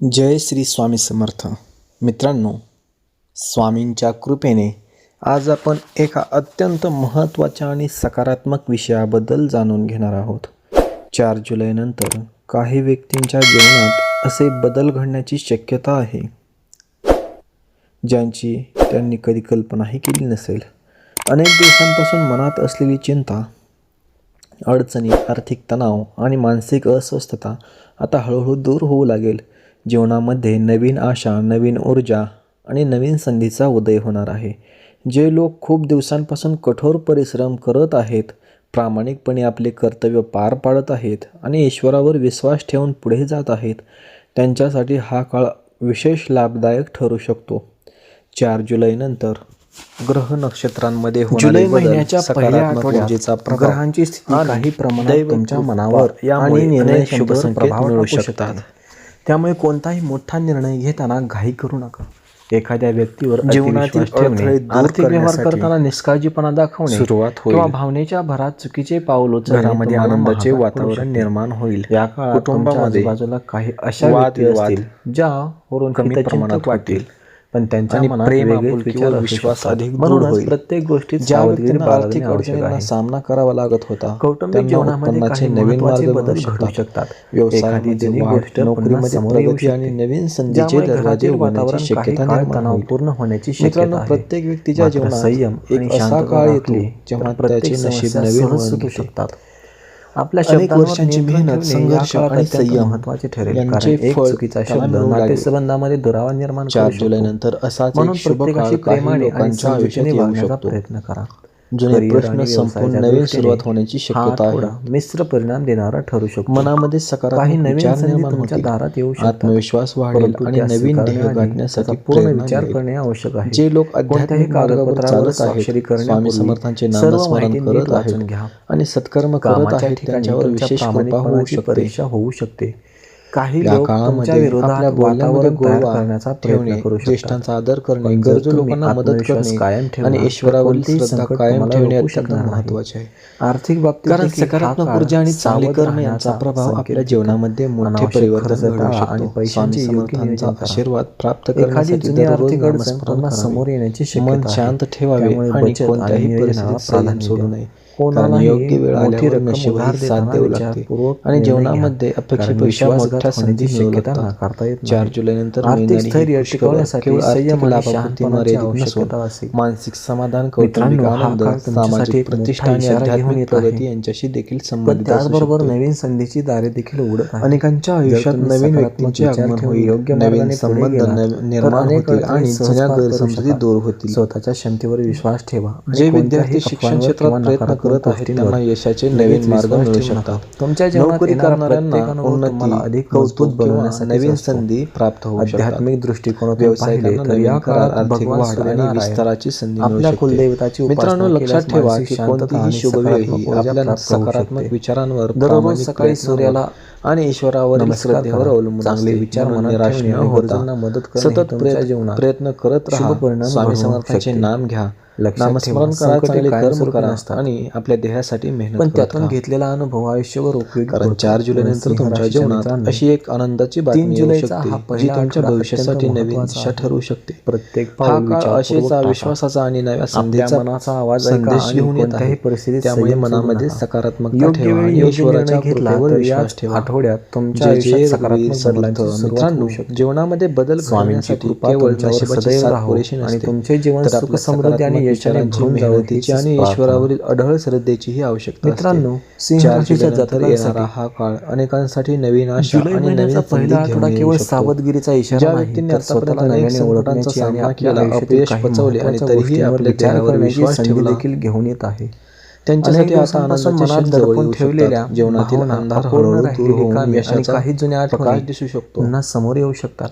जय श्री स्वामी समर्थ. मित्रांनो, स्वामींच्या कृपेने आज आपण एका अत्यंत महत्त्वाच्या आणि सकारात्मक विषयाबद्दल जाणून घेणार आहोत. 4 जुलैनंतर काही व्यक्तींच्या जीवनात असे बदल घडण्याची शक्यता आहे ज्यांची त्यांनी कधी कल्पनाही केली नसेल. अनेक दिवसांपासून मनात असलेली चिंता, अडचणी, आर्थिक तणाव आणि मानसिक अस्वस्थता आता हळूहळू दूर होऊ लागेल. जीवनामध्ये नवीन आशा, नवीन ऊर्जा आणि नवीन संधीचा उदय होणार आहे. जे लोक खूप दिवसांपासून कठोर परिश्रम करत आहेत, प्रामाणिकपणे आपले कर्तव्य पार पाडत आहेत आणि ईश्वरावर विश्वास ठेवून पुढे जात आहेत, त्यांच्यासाठी हा काळ विशेष लाभदायक ठरू शकतो. 4 जुलैनंतर ग्रह नक्षत्रांमध्ये जुलै महिन्याच्या पहिल्या आठवड्यात ग्रहांची स्थिती काही प्रमाणात तुमच्या मनावर आणि निर्णय शुभ प्रभाव टाकू शकतात. त्यामुळे कोणताही मोठा निर्णय घेताना घाई करू नका. एखाद्या व्यक्तीवर जीवनातील अडथळे आर्थिक व्यवहार करताना निष्काळजीपणा दाखवणे सुरुवात होईल किंवा भावनेच्या भरात चुकीचे पाऊल उचलणे घरामध्ये आनंदाचे वातावरण निर्माण होईल. या काळात कुटुंबामध्ये बाजूला काही अशा व्यक्ती असतील ज्यावरून कमी प्रमाणात वाटेल, पण त्यांच्या मनात प्रेम, वेगळेच आपुलकी विचार व असू विश्वास शकतात. अधिक दृढ म्हणूनच होईल. प्रत्येक गोष्टीत ज्या सावधगिरी व्यक्तींना आर्थिक बाळगणे आवश्यक अडचणींना आहे. सामना करावा लागत होता, कौटुंबिक त्यांना जीवनामध्ये उत्पन्नाचे काही नवीन महत्त्वाचे मार्ग बदल मिळू घडू शकतात. शकतात. व्यवसायामध्ये एखादी वाढ, गोष्ट नोकरीमध्ये समोर येऊ प्रगती आणि शकते, नवीन संधीचे ज्यामुळे दरवाजे घरातील उघडण्याची वातावरण शक्यता काही काळ निर्माण होईल. तणावपूर्ण होण्याची मित्रांनो, शक्यता आहे. प्रत्येक व्यक्तीच्या मात्र जीवनात संयम एक आणि असा शांतता काळ येतो राखली जेव्हा तर प्रत्येक त्याचे नशीब समस्या नवीन सहज वळण सुटू घेते. शकतात. आपल्या अनेक शब्दांवर वर्षांची नियंत्रण मेहनत, ठेवणे या संघर्ष काळात आणि अत्यंत संयम महत्त्वाचे ठरेल. कारण यांचे एक फळ चुकीचा त्याला शब्द मिळू लागेल. नातेसंबंधामध्ये दुरावा निर्माण करू 4 शकतो. जुलैनंतर असाच म्हणून एक शुभ काळ प्रत्येकाशी काही प्रेमाने आणि लोकांच्या आयुष्यात समजुतीने येऊ वागण्याचा शकतो. प्रयत्न करा. जुने करिअर प्रश्न आणि संपून व्यवसायाच्या नवीन दृष्टीने सुरुवात होण्याची हा शक्यता आहे. आठवडा मिश्र परिणाम देणारा ठरू शकतो. मनामध्ये काही सकारात्मक नवीन विचार संधी निर्माण तुमच्या होतील, दारात येऊ शकतात, आत्मविश्वास वाढेल परंतु आणि त्या नवीन ध्येय स्वीकारण्याआधी गाठण्यासाठी त्याचा पूर्ण प्रेरणा विचार मिळेल. करणे आवश्यक आहे. जे लोक कोणत्याही आध्यात्मिक मार्गावर कागदपत्रावर चालत स्वाक्षरी आहेत, स्वामी करण्यापूर्वी समर्थांचे सर्व नामस्मरण माहिती नीट करत वाचून आहेत घ्या. आणि सत्कर्म करत कामाच्या आहेत, ठिकाणी त्यांच्यावर तुमच्या विशेष कृपा होऊ प्रामाणिकपणाची शकते. परीक्षा होऊ शकते. काही या लोक तुमच्या काळामध्ये विरोधात आपल्या बोलण्यामध्ये वातावरण तयार गोडवा करण्याचा ठेवणे, प्रयत्न करू शकतात. ज्येष्ठांचा आदर करणे, पण जर गरजू तुम्ही लोकांना मदत आत्मविश्वास करणे कायम ठेवला आणि तर ईश्वरावरील कोणतीही श्रद्धा संकट कायम तुम्हाला ठेवणे रोखू अत्यंत शकणार नाही. महत्त्वाचे आहे. आर्थिक बाबतीत कारण देखील हा सकारात्मक काळ ऊर्जा आणि चांगले सावध कर्म यांचा राहण्याचा प्रभाव संकेत आपल्या देतो. जीवनामध्ये मोठे अनावश्यक परिवर्तन खर्च घडवू टाळा आणि शकतो. स्वामी पैशांचे योग्य समर्थांचा नियोजन करा. आशीर्वाद प्राप्त एखादी करण्यासाठी जुनी दररोज आर्थिक अडचण नामस्मरण पुन्हा समोर करावे. येण्याची मन शक्यता आहे. शांत ठेवावे त्यामुळे आणि बचत आणि कोणत्याही नियोजनाला परिस्थितीत संयम प्राधान्य सोडू द्या. नये. कारण कोणालाही योग्य वेळ मोठी आल्यावर रक्कम नशीबही उधार साथ देताना देऊ लागते विचारपूर्वक आणि निर्णय घ्या. जीवनामध्ये कारण अपेक्षेपेक्षा विश्वासघात मोठ्या संधी होण्याची मिळू शक्यता लागतात. नाकारता येत 4 नाही. जुलैनंतर आर्थिक मिळणारी ही स्थैर्य खुशखबर टिकवण्यासाठी केवळ आर्थिक संयम आणि लाभापुरती शहाणपणाची मर्यादित नसून आवश्यकता असेल. मानसिक समाधान, कौटुंबिक मित्रांनो, हा आनंद, काळ तुमच्यासाठी सामाजिक एक प्रतिष्ठा मोठा आणि इशारा घेऊन आध्यात्मिक येत प्रगती आहे. यांच्याशी देखील पण संबंधित असू त्याचबरोबर शकते. नवीन संधीची दारे देखील उघडत आहेत. अनेकांच्या जर आयुष्यात तुम्ही नवीन सकारात्मक व्यक्तींचे विचार आगमन ठेवून होईल, योग्य नवीन मार्गाने पुढे संबंध गेलात तर निर्माण अनेक होतील अडचणी आणि सहज जुन्या पार करू गैरसमजुती शकाल. दूर होतील. स्वतःच्या क्षमतेवर विश्वास ठेवा आणि जे कोणत्याही विद्यार्थी शिक्षण अफवांवर क्षेत्रात किंवा प्रयत्न नकारात्मक करत आहेत गोष्टींवर त्यांना यशाचे लगेच नवीन मार्ग विश्वास मिळू ठेवू नका. शकतात. तुमच्या जीवनात नोकरी येणारा करणाऱ्यांना प्रत्येक अनुभव उन्नती, तुम्हाला अधिक मजबूत कौतुक किंवा बनवण्यासाठीच नवीन असतो. संधी प्राप्त होऊ शकतात. आध्यात्मिक दृष्टिकोनातून व्यावसायिकांना पाहिले तर नवीन या करार, काळात आर्थिक भगवान वाढ आणि सूर्यनारायण विस्ताराची संधी मिळू आपल्या शकते. कुलदैवताची मित्रांनो, उपासना लक्षात केल्यास ठेवा मानसिक की शांतता कोणतीही आणि शुभवेळी सकारात्मक ऊर्जा आपल्या प्राप्त होऊ सकारात्मक शकते. विचारांवर, दररोज प्रामाणिक सकाळी सूर्याला प्रयत्नांवर आणि ईश्वरावरील नमस्कार श्रद्धेवर करा. अवलंबून चांगले असते. विचार म्हणून मनात निराश ठेवणे न आणि होता गरजूंना मदत करणे सतत तुमच्या जीवनात प्रयत्न करत शुभ राहा. परिणाम स्वामी घडवू समर्थांचे शकते. नाम घ्या, लक्षात ठेवा, नामस्मरण करा, संकटे चांगले कर्म कायमस्वरूपी करा नसतात, आणि आपल्या देहासाठी मेहनत पण करत त्यातून राहा. घेतलेला अनुभव आयुष्यभर उपयोगी कारण पडतो. 4 जुलैनंतर सिंह तुमच्या राशीच्या जीवनात मित्रांनो, अशी एक आनंदाची 3 बातमी येऊ जुलैचा शकते हा जी पहिला तुमच्या आठवडा भविष्यासाठी अत्यंत नवीन महत्त्वाचा दिशा आहे. ठरू शकते. प्रत्येक हा पाऊल काळ विचारपूर्वक आशेचा, टाका. विश्वासाचा आणि नव्या आपल्या संधीचा मनाचा आवाज ऐका संदेश आणि घेऊन येत कोणत्याही आहे. परिस्थितीत त्यामुळे संयम सोडू मनामध्ये नका. सकारात्मकता योग्य ठेवा वेळी आणि योग्य निर्णय ईश्वराच्या घेतला कृपेवर तर या विश्वास ठेवा. आठवड्यात तुमच्या जय आयुष्यात जय रघुवीर सकारात्मक समर्थ. बदलांची सुरुवात मित्रांनो, होऊ शकते. जीवनामध्ये बदल स्वामींची घडण्यासाठी कृपा केवळ तुमच्यावर नशिबाची सदैव साथ राहो पुरेशी आणि नसते, तुमचे जीवन तर सुख आपल्या समृद्धी आणि सकारात्मक यशाने विचारांची, भरून जावं मेहनतीची हीच आणि प्रार्थना. ईश्वरावरील अढळ श्रद्धेचीही आवश्यकता असते. मित्रांनो, सिंह 4 राशीच्या जुलैनंतर येणारा जातकांसाठी हा काळ अनेकांसाठी नवीन आशा जुलै आणि महिन्याचा नवीन संधी पहिला घेऊन आठवडा येऊ केवळ शकतो. सावधगिरीचा इशारा ज्या नाही, व्यक्तींनी तर आतापर्यंत स्वतःला अनेक नव्याने संकटांचा ओळखण्याची आणि सामना आपल्या केला, आयुष्यातील अपयश काही पचवले आणि महत्त्वाच्या तरीही गोष्टींवर आपल्या विचार देहावर करण्याची विश्वास संधी ठेवला, देखील घेऊन येत आहे. त्यांच्यासाठी अनेक आता दिवसांपासून आनंदाचे मनात क्षण जवळ दडपून येऊ ठेवलेल्या शकतात. जीवनातील भावना, अंधार अपूर्ण हळूहळू दूर राहिलेली होऊन कामे आणि यशाचा काही जुन्या प्रकाश आठवणी दिसू शकतो. पुन्हा समोर येऊ शकतात.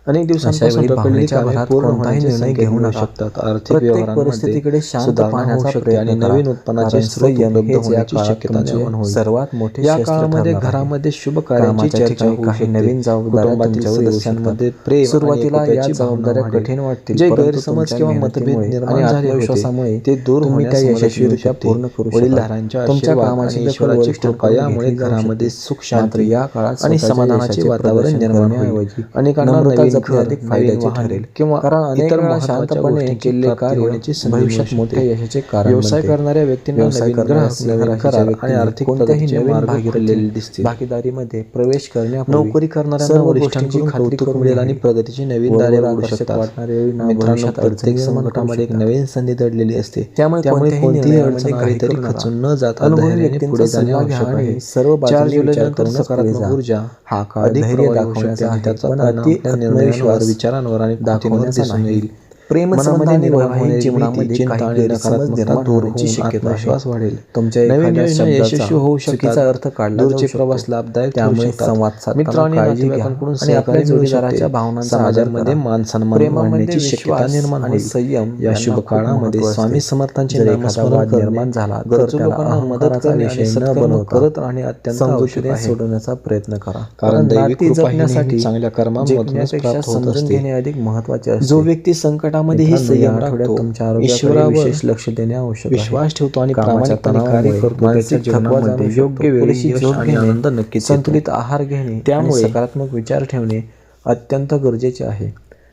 अनेक दिवसांपासून रखडलेली कामे पूर्ण कोणताही होण्याचे निर्णय संकेत घेऊ मिळू नका. शकतात. आर्थिक प्रत्येक व्यवहारांमध्ये परिस्थितीकडे शांत सुधारणा पाहण्याचा होऊ शकते प्रयत्न आणि करा. नवीन उत्पन्नाचे कारण स्रोत संयम उपलब्ध हेच या होण्याची काळात शक्यता तुमचे निर्माण होईल. सर्वात मोठे या शस्त्र काळामध्ये ठरणार आहे. घरामध्ये शुभ कार्याची कामाच्या चर्चा ठिकाणी होऊ काही शकते. नवीन जबाबदाऱ्या कुटुंबातील तुमच्यावर येऊ सदस्यांमध्ये शकतात. प्रेम आणि सुरुवातीला या एकोप्याची भावना जबाबदाऱ्या वाढेल. कठीण वाटतील, जे परंतु गैरसमज तुमच्या किंवा मतभेद मेहनतीमुळे आणि निर्माण झाले होते आत्मविश्वासामुळे ते दूर तुम्ही त्या होण्यास मदत मिळू यशस्वीरित्या शकते. पूर्ण करू वडीलधाऱ्यांच्या शकाल. तुमच्या आशीर्वाद कामाची आणि दखल ईश्वराची वरिष्ठांकडून कृपा यामुळे घेतली जाऊ घरामध्ये शकते. सुख मात्र शांती या काळात आणि स्वतःच्या समाधानाचे यशाचे वातावरण प्रदर्शन निर्माण होईल. करण्याऐवजी अनेकांना नम्रता नवीन जपणे घर, अधिक नवीन फायद्याचे वाहन ठरेल. किंवा कारण अनेक इतर वेळा महत्त्वाच्या शांतपणे गोष्टींची केलेले प्राप्ती कार्य होण्याची संधी मिळू भविष्यात मोठ्या शकते. यशाचे कारण व्यवसाय बनते. करणाऱ्या व्यक्तींना व्यवसाय नवीन करणाऱ्या ग्राहक, सिंह नवीन राशीच्या करार आणि व्यक्तींनी आर्थिक कोणत्याही प्रगतीचे नवीन मार्ग खुललेले दिसतील. भागीदारीमध्ये प्रवेश करण्यापूर्वी नोकरी करणाऱ्यांना सर्व वरिष्ठांकडून गोष्टींची खात्री कौतुक करून मिळेल आणि घ्यावी. प्रगतीची नवीन दारे वरवर उघडू आकर्षक शकतात. वाटणारे योजना मित्रांनो, भविष्यात अडचणी प्रत्येक निर्माण करू संकटामध्ये एक शकतात. नवीन संधी दडलेली असते. त्यामुळे कोणतीही निर्णयामध्ये अडचण आली घाई तरी करू नका. खचून न जाता अनुभवी धैर्याने व्यक्तींचा पुढे जाणे सल्ला घ्या आवश्यक आणि आहे. सर्व 4 बाजूंनी विचार जुलैनंतर करूनच पुढे सकारात्मक जा. ऊर्जा हा काळ अधिक धैर्य प्रभावी होऊ दाखवण्याचा शकते आणि आहे, त्याचा पण परिणाम अति आपल्या निर्णयांवर, आत्मविश्वास विचारांवर आणि कृतींवर दाखवण्याचा दिसून नाही. येईल. प्रेमसंबंध मनामध्ये आणि निर्माण वैवाहिक होणारी जीवनामध्ये भीती, चिंता काही आणि गैरसमज नकारात्मकता निर्माण दूर होण्याची होऊन शक्यता आहे. आत्मविश्वास वाढेल. तुमच्या नवीन एखाद्या योजना यशस्वी शब्दाचा होऊ चुकीचा शकतात. अर्थ काढला जाऊ दूरचे शकतो. प्रवास लाभदायक ठरू त्यामुळे शकतात. संवाद मित्र साधताना आणि काळजी घ्या नातेवाईकांकडून आणि आपल्या सहकार्य मिळू जोडीदाराच्या शकते. भावनांचा आदर समाजामध्ये करा. मान सन्मान प्रेमामध्ये वाढण्याची शक्यता विश्वास निर्माण आणि होईल. संयम या यांना शुभ खूप काळामध्ये महत्त्व स्वामी असते. समर्थांचे जर एखादा नामस्मरण वाद करणे, निर्माण झाला तर गरजू त्याला लोकांना मदत अहंकाराचा करणे आणि विषय न सत्कर्म बनवता करत राहणे अत्यंत आवश्यक समजुतीने आहे. सोडवण्याचा प्रयत्न करा. कारण दैविक नाती कृपा ही नेहमी जपण्यासाठी चांगल्या कर्मांमधूनच जिंकण्यापेक्षा प्राप्त होत समजून असते. घेणे अधिक महत्त्वाचे असते. जो व्यक्ती संकटामध्येही मित्रांनो, या संयम आठवड्यात राखतो, तुमच्या आरोग्याकडे ईश्वरावर विशेष लक्ष देणे आवश्यक आहे. विश्वास ठेवतो आणि कामाच्या प्रामाणिकपणे कार्य तणावामुळे करतो, त्याच्या मानसिक थकवा जीवनामध्ये जाणवू शकतो. योग्य वेळी पुरेशी यश झोप आणि घेणे, आनंद नक्कीच येतो. संतुलित आहार घेणे आणि त्यामुळे सकारात्मक विचार ठेवणे अत्यंत गरजेचे आहे.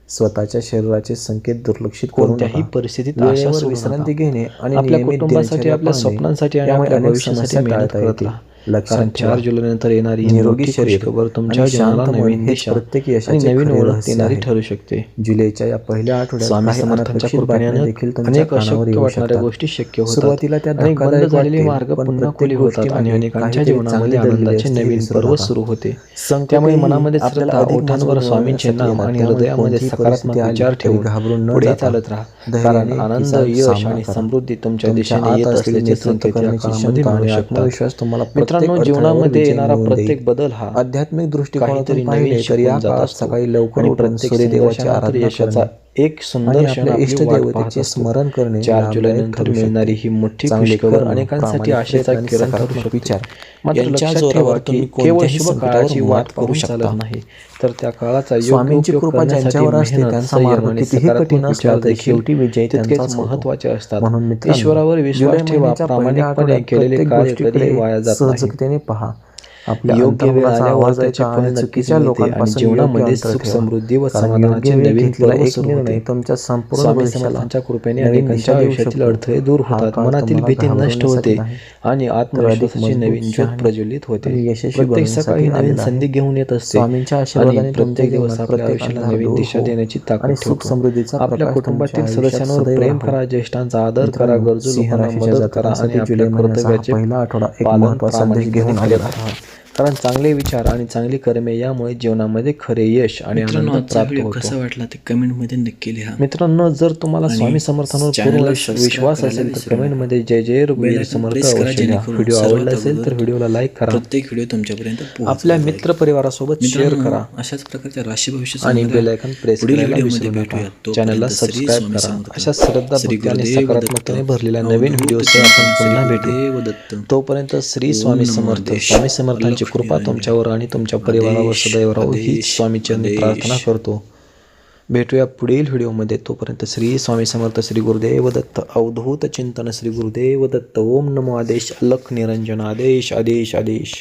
स्वतःच्या शरीराचे संकेत दुर्लक्षित करू कोणत्याही नका. परिस्थितीत आशा वेळेवर सोडू विश्रांती नका. घेणे आणि आपल्या नियमित कुटुंबासाठी, दिनचर्या आपल्या पाळणे स्वप्नांसाठी आणि यामुळे आपल्या अनेक भविष्यासाठी समस्या मेहनत टाळता करत येतील. राहा. लक्षात कारण ठेवा, 4 जुलैनंतर येणारी ही निरोगी मोठी शरीर खुशखबर तुमच्या आणि जीवनाला शांत मन नवीन हेच दिशा प्रत्येक आणि यशाचे नवीन खरे ओळख रहस्य देणारी आहे. ठरू शकते. जुलैच्या या पहिल्या आठवड्यात स्वामी काही समर्थांच्या अनपेक्षित कृपेने बातम्या देखील तुमच्या अनेक कानावर अशक्य येऊ वाटणाऱ्या शकतात. गोष्टी शक्य होतात. सुरुवातीला त्या अनेक बंद धक्कादायक झालेले वाटतील, मार्ग पण पुन्हा प्रत्येक खुले होतात आणि गोष्टीमागे अनेकांच्या काहीतरी जीवनामध्ये चांगले दडलेले आनंदाचे असते हे नवीन विसरू पर्व नका. सुरू होते. संकटेही त्यामुळे मनामध्ये आपल्याला श्रद्धा, अधिक ओठांवर मजबूत स्वामींचे बनवण्यासाठी नाम येतात. आणि त्यामुळे हृदयामध्ये कोणतीही सकारात्मक परिस्थिती आली विचार तरी ठेवून घाबरून न पुढे जाता चालत राहा. धैर्याने कारण आनंद, तिचा यश सामना आणि करा. समृद्धी तुमच्या तुमच्या दिशेने आत येत असलेले असल्याचे नेतृत्व संकेत या करण्याची काळामध्ये क्षमता मिळू आणि शकतात. आत्मविश्वास तुम्हाला मित्रांनो, प्रत्येक जीवनामध्ये अडथळ्यावर येणारा विजय मिळवून प्रत्येक देईल. बदल हा आध्यात्मिक काहीतरी दृष्टिकोनातून नवीन पाहिले तर या शिकवून जात काळात असतो सकाळी लवकर आणि उठून प्रत्येक सूर्यदेवाची संघर्षानंतर आराधना यशाचा करणे एक सुंदर आणि क्षण आपल्या आपली वाट पाहत इष्टदेवतेचे असतो. स्मरण करणे 4 लाभदायक जुलैनंतर ठरू मिळणारी शकते. ही मोठी चांगले खुशखबर कर्म, अनेकांसाठी प्रामाणिक आशेचा प्रयत्न आणि किरण ठरू सकारात्मक शकते. विचार मात्र यांच्या लक्षात जोरावर ठेवा की तुम्ही केवळ कोणत्याही शुभ संकटावर काळाची मात वाट करू पाहून शकता. चालत नाही, तर त्या काळाचा योग्य स्वामींची उपयोग कृपा करण्यासाठी ज्यांच्यावर असते मेहनत, त्यांचा संयम मार्ग आणि कितीही सकारात्मक कठीण विचार असला तरी देखील शेवटी विजय तितकेच त्यांचाच होतो. महत्त्वाचे असतात. म्हणून मित्रांनो, ईश्वरावर विश्वास जुलै ठेवा. महिन्याच्या पहिल्या प्रामाणिकपणे आठवड्यात केलेले प्रत्येक कार्य गोष्टीकडे कधीही वाया जात नाही. सजगतेने पहा. आपल्या योग्य वेळ अंतर्मनाचा आल्यावर आवाज त्याचे ऐका फळ आणि नक्कीच चुकीच्या मिळते आणि लोकांपासून योग्य जीवनामध्ये अंतर सुख, ठेवा. समृद्धी व कारण समाधानाचे योग्य वेळी नवीन घेतलेला पर्व एक सुरू निर्णय होते. तुमच्या संपूर्ण स्वामी भविष्याला समर्थांच्या कृपेने नवीन अनेकांच्या दिशा देऊ आयुष्यातील शकतो. अडथळे दूर हा होतात, काळ मनातील तुम्हाला भीती नष्ट घाबरवण्यासाठी होते नाही, आणि तर अधिक आत्मविश्वासाची मजबूत, नवीन ज्योत शहाणे प्रज्वलित होते. आणि यशस्वी प्रत्येक सकाळी बनवण्यासाठी नवीन आलेला आहे. संधी घेऊन येत असते स्वामींच्या आणि आशीर्वादाने तुमच्या प्रत्येक दिवस जीवनात आपल्या प्रत्येक आयुष्याला अंधार नवीन दूर दिशा हो देण्याची आणि ताकद सुख ठेवतो. समृद्धीचा आपल्या प्रकाश कुटुंबातील तुमच्या आयुष्यात सदस्यांवर सदैव प्रेम राहो. करा, ज्येष्ठांचा आदर करा, मित्रांनो, गरजू सिंह लोकांना राशीच्या मदत करा आणि जातकांसाठी आपल्या जुलै महिन्याचा हा कर्तव्याचे पहिला आठवडा एक पालन महत्त्वाचा संदेश घेऊन प्रामाणिकपणे आलेला करत आहे. राहा. कारण चांगले विचार आणि चांगली कर्मे यामुळे जीवनामध्ये खरे यश आणि आनंद प्राप्त होतो. कसा वाटला ते कमेंटमध्ये नक्की लिहा. मित्रांनो, जर तुम्हाला आणि स्वामी समर्थांवर चॅनलला पूर्ण सबस्क्राईब विश्वास करायला असेल तर विसरू कमेंटमध्ये जय जय रघुवीर बेल आयकॉन समर्थ प्रेस करा, अवश्य लिहा. जेणेकरून व्हिडिओ सर्वात आवडला असेल तर अगोदर व्हिडिओला लाईक करा, प्रत्येक व्हिडिओ तुमच्यापर्यंत पोहोचला आपल्या जाईल. मित्रपरिवारासोबत शेअर मित्रांनो, करा अशाच प्रकारच्या राशी भविष्य आणि सांगणाऱ्या बेल आयकॉन प्रेस पुढील करायला व्हिडिओमध्ये विसरू नका. भेटूया. तोपर्यंत चॅनलला श्री सबस्क्राईब स्वामी करा. समर्थ. अशा श्रद्धा, श्री भक्ती आणि गुरुदेव सकारात्मकतेने दत्त. भरलेल्या नवीन अवधूत व्हिडिओसह चिंतन आपण श्री पुन्हा भेटू. गुरुदेव दत्त. तोपर्यंत श्री ओम स्वामी नमो समर्थ. आदेश. स्वामी समर्थांची कृपा लक्ष्मी तुमच्यावर आणि तुमच्या परिवारावर आदेश, सदैव राहो हीच आदेश, स्वामीचरणी आदेश. प्रार्थना करतो. भेटूया पुढील व्हिडिओमध्ये. तोपर्यंत श्री स्वामी समर्थ. श्री गुरुदेव दत्त. अवधूत चिंतन श्री गुरुदेव दत्त. ओम नमो आदेश. अलख निरंजन. आदेश आदेश आदेश.